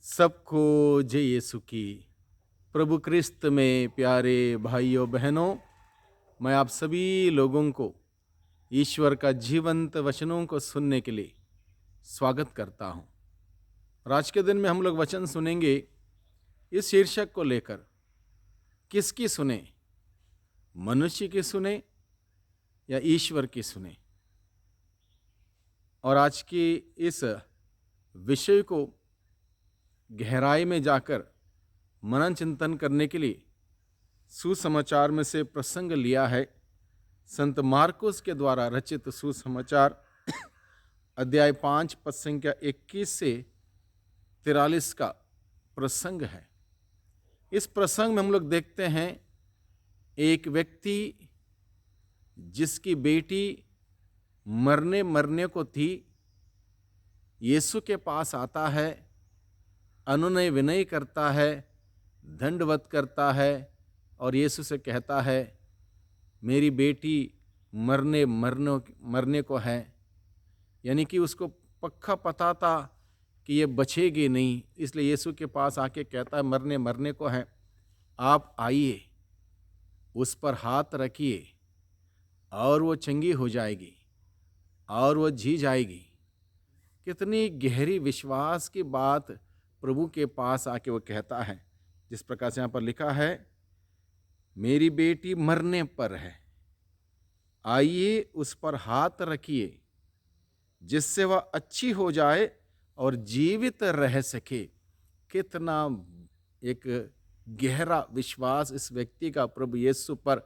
सबको जय यीशु की। प्रभु क्रिस्त में प्यारे भाइयों बहनों, मैं आप सभी लोगों को ईश्वर का जीवंत वचनों को सुनने के लिए स्वागत करता हूं। और आज के दिन में हम लोग वचन सुनेंगे इस शीर्षक को लेकर, किसकी सुने, मनुष्य की सुने या ईश्वर की सुने। और आज की इस विषय को गहराई में जाकर मनन चिंतन करने के लिए सुसमाचार में से प्रसंग लिया है। संत मार्कुस के द्वारा रचित सुसमाचार अध्याय 5 पद संख्या 21 से 43 का प्रसंग है। इस प्रसंग में हम लोग देखते हैं एक व्यक्ति जिसकी बेटी मरने को थी, यीशु के पास आता है, अनुनय विनय करता है, दंडवत करता है और यीशु से कहता है मेरी बेटी मरने को है। यानी कि उसको पक्का पता था कि ये बचेगी नहीं, इसलिए यीशु के पास आके कहता है मरने को है, आप आइए, उस पर हाथ रखिए और वो चंगी हो जाएगी और वो जी जाएगी। कितनी गहरी विश्वास की बात प्रभु के पास आके वो कहता है। जिस प्रकार से यहाँ पर लिखा है, मेरी बेटी मरने पर है, आइए उस पर हाथ रखिए जिससे वह अच्छी हो जाए और जीवित रह सके। कितना एक गहरा विश्वास इस व्यक्ति का प्रभु यीशु पर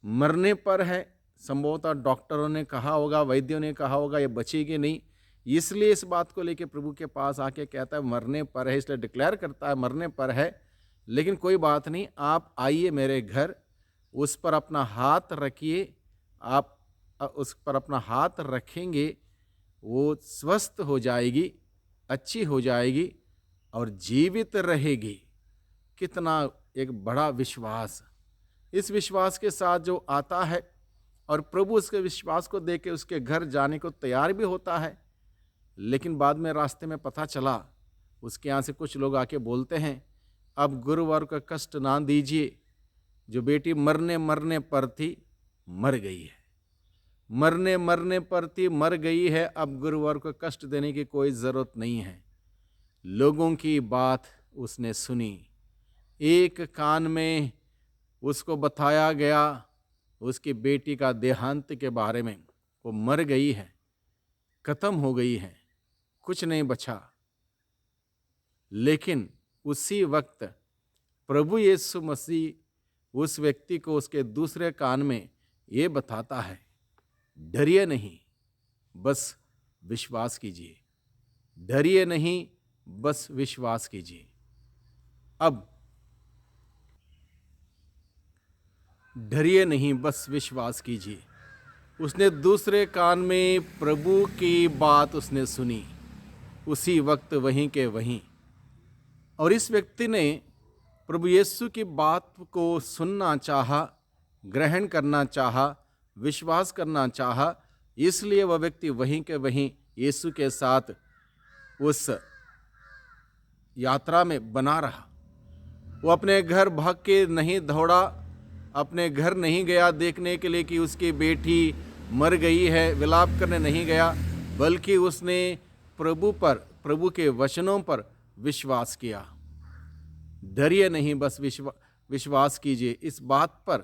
मरने पर है। संभवतः डॉक्टरों ने कहा होगा, वैद्यों ने कहा होगा ये बचेगी नहीं, इसलिए इस बात को लेकर प्रभु के पास आके कहता है मरने पर है, इसलिए डिक्लेयर करता है मरने पर है। लेकिन कोई बात नहीं, आप आइए मेरे घर, उस पर अपना हाथ रखिए, आप उस पर अपना हाथ रखेंगे, वो स्वस्थ हो जाएगी, अच्छी हो जाएगी और जीवित रहेगी। कितना एक बड़ा विश्वास। इस विश्वास के साथ जो आता है और प्रभु उसके विश्वास को देख के उसके घर जाने को तैयार भी होता है। लेकिन बाद में रास्ते में पता चला, उसके यहाँ से कुछ लोग आके बोलते हैं अब गुरुवार का कष्ट ना दीजिए, जो बेटी मरने पर थी मर गई है, मरने पर थी मर गई है, अब गुरुवार को कष्ट देने की कोई ज़रूरत नहीं है। लोगों की बात उसने सुनी, एक कान में उसको बताया गया उसकी बेटी का देहांत के बारे में, वो मर गई है, खत्म हो गई है, कुछ नहीं बचा। लेकिन उसी वक्त प्रभु यीशु मसीह उस व्यक्ति को उसके दूसरे कान में ये बताता है, डरिए नहीं, बस विश्वास कीजिए, डरिए नहीं, बस विश्वास कीजिए। अब डरिए नहीं, बस विश्वास कीजिए। उसने दूसरे कान में प्रभु की बात उसने सुनी, उसी वक्त वहीं के वहीं। और इस व्यक्ति ने प्रभु यीशु की बात को सुनना चाहा, ग्रहण करना चाहा, विश्वास करना चाहा, इसलिए वह व्यक्ति वहीं के वहीं यीशु के साथ उस यात्रा में बना रहा। वो अपने घर भाग के नहीं दौड़ा, अपने घर नहीं गया देखने के लिए कि उसकी बेटी मर गई है, विलाप करने नहीं गया, बल्कि उसने प्रभु पर, प्रभु के वचनों पर विश्वास किया। डरिए नहीं, बस विश्वास कीजिए। इस बात पर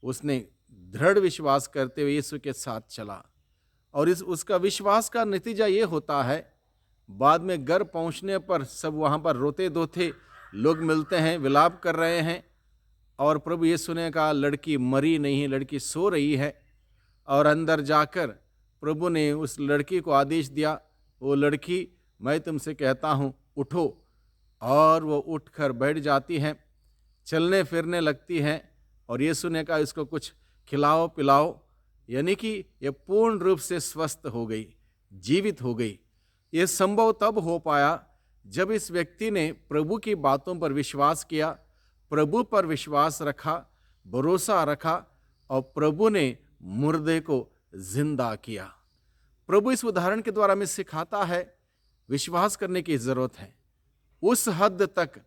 उसने दृढ़ विश्वास करते हुए यीशु के साथ चला। और उसका विश्वास का नतीजा ये होता है, बाद में घर पहुंचने पर सब वहाँ पर रोते धोते लोग मिलते हैं, विलाप कर रहे हैं। और प्रभु यीशु ने कहा लड़की मरी नहीं, लड़की सो रही है। और अंदर जाकर प्रभु ने उस लड़की को आदेश दिया, वो लड़की मैं तुमसे कहता हूँ उठो। और वो उठकर बैठ जाती हैं, चलने फिरने लगती हैं। और यीशु ने कहा इसको कुछ खिलाओ पिलाओ, यानी कि ये पूर्ण रूप से स्वस्थ हो गई, जीवित हो गई। ये संभव तब हो पाया जब इस व्यक्ति ने प्रभु की बातों पर विश्वास किया, प्रभु पर विश्वास रखा, भरोसा रखा और प्रभु ने मुर्दे को जिंदा किया। प्रभु इस उदाहरण के द्वारा हमें सिखाता है विश्वास करने की ज़रूरत है। उस हद तक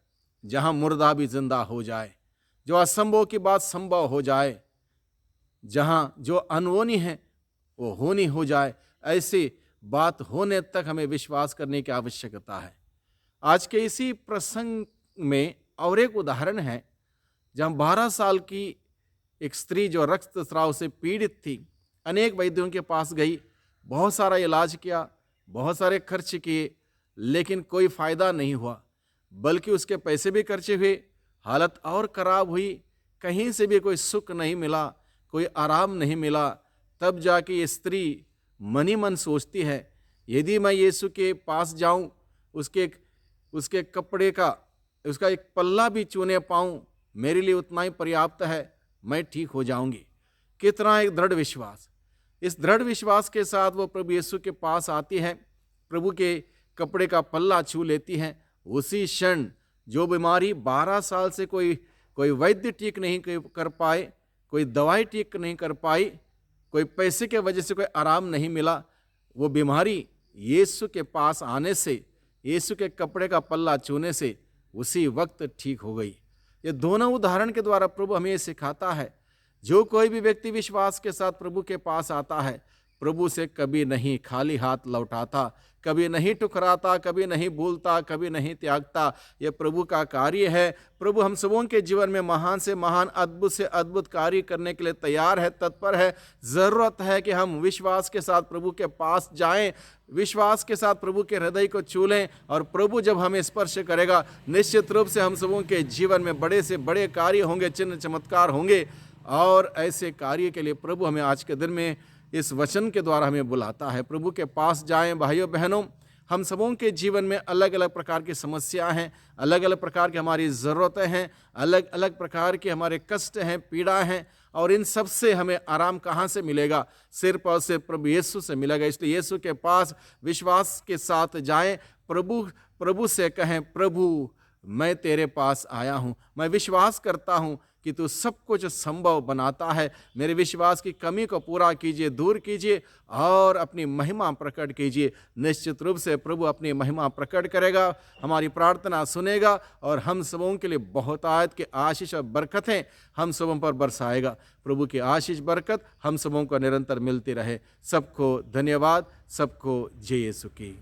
जहाँ मुर्दा भी जिंदा हो जाए, जो असंभव की बात संभव हो जाए, जहाँ जो अनहोनी है वो होनी हो जाए, ऐसी बात होने तक हमें विश्वास करने की आवश्यकता है। आज के इसी प्रसंग में और एक उदाहरण है, जहाँ 12 साल की एक स्त्री जो रक्तस्राव से पीड़ित थी, अनेक वैद्यों के पास गई, बहुत सारा इलाज किया, बहुत सारे खर्च किए, लेकिन कोई फायदा नहीं हुआ, बल्कि उसके पैसे भी खर्चे हुए, हालत और खराब हुई, कहीं से भी कोई सुख नहीं मिला, कोई आराम नहीं मिला। तब जाके ये स्त्री मन ही मन सोचती है, यदि मैं यीशु के पास जाऊं, उसके कपड़े का उसका एक पल्ला भी छूने पाऊं, मेरे लिए उतना ही पर्याप्त है, मैं ठीक हो जाऊंगी। कितना एक दृढ़ विश्वास! इस दृढ़ विश्वास के साथ वो प्रभु यीशु के पास आती है, प्रभु के कपड़े का पल्ला छू लेती हैं। उसी क्षण जो बीमारी 12 साल से कोई वैद्य ठीक नहीं कर पाए, कोई दवाई ठीक नहीं कर पाई, कोई पैसे के वजह से कोई आराम नहीं मिला, वो बीमारी यीशु के पास आने से, यीशु के कपड़े का पल्ला छूने से उसी वक्त ठीक हो गई। ये दोनों उदाहरण के द्वारा प्रभु हमें सिखाता है, जो कोई भी व्यक्ति विश्वास के साथ प्रभु के पास आता है, प्रभु से कभी नहीं खाली हाथ लौटाता, कभी नहीं ठुकराता, कभी नहीं भूलता, कभी नहीं त्यागता। यह प्रभु का कार्य है। प्रभु हम सबों के जीवन में महान से महान, अद्भुत से अद्भुत कार्य करने के लिए तैयार है, तत्पर है। ज़रूरत है कि हम विश्वास के साथ प्रभु के पास जाएं, विश्वास के साथ प्रभु के हृदय को छू लें, और प्रभु जब हमें स्पर्श करेगा, निश्चित रूप से हम सबों के जीवन में बड़े से बड़े कार्य होंगे, चिन्ह चमत्कार होंगे। और ऐसे कार्य के लिए प्रभु हमें आज के दिन में इस वचन के द्वारा हमें बुलाता है। प्रभु के पास जाएं। भाइयों बहनों, हम सबों के जीवन में अलग अलग प्रकार की समस्या हैं, अलग अलग प्रकार की हमारी ज़रूरतें हैं, अलग अलग प्रकार के हमारे कष्ट हैं, पीड़ा हैं, और इन सब से हमें आराम कहाँ से मिलेगा? सिर्फ और सिर्फ प्रभु यीशु से मिलेगा। इसलिए यीशु के पास विश्वास के साथ जाएं। प्रभु से कहें, प्रभु मैं तेरे पास आया हूँ, मैं विश्वास करता हूँ कि तू सब कुछ संभव बनाता है। मेरे विश्वास की कमी को पूरा कीजिए, दूर कीजिए और अपनी महिमा प्रकट कीजिए। निश्चित रूप से प्रभु अपनी महिमा प्रकट करेगा, हमारी प्रार्थना सुनेगा, और हम सबों के लिए बहुतायत की आशीष और बरकतें हम सबों पर बरसाएगा। प्रभु की आशीष बरकत हम सबों को निरंतर मिलती रहे। सबको धन्यवाद, सबको जय यीशु की।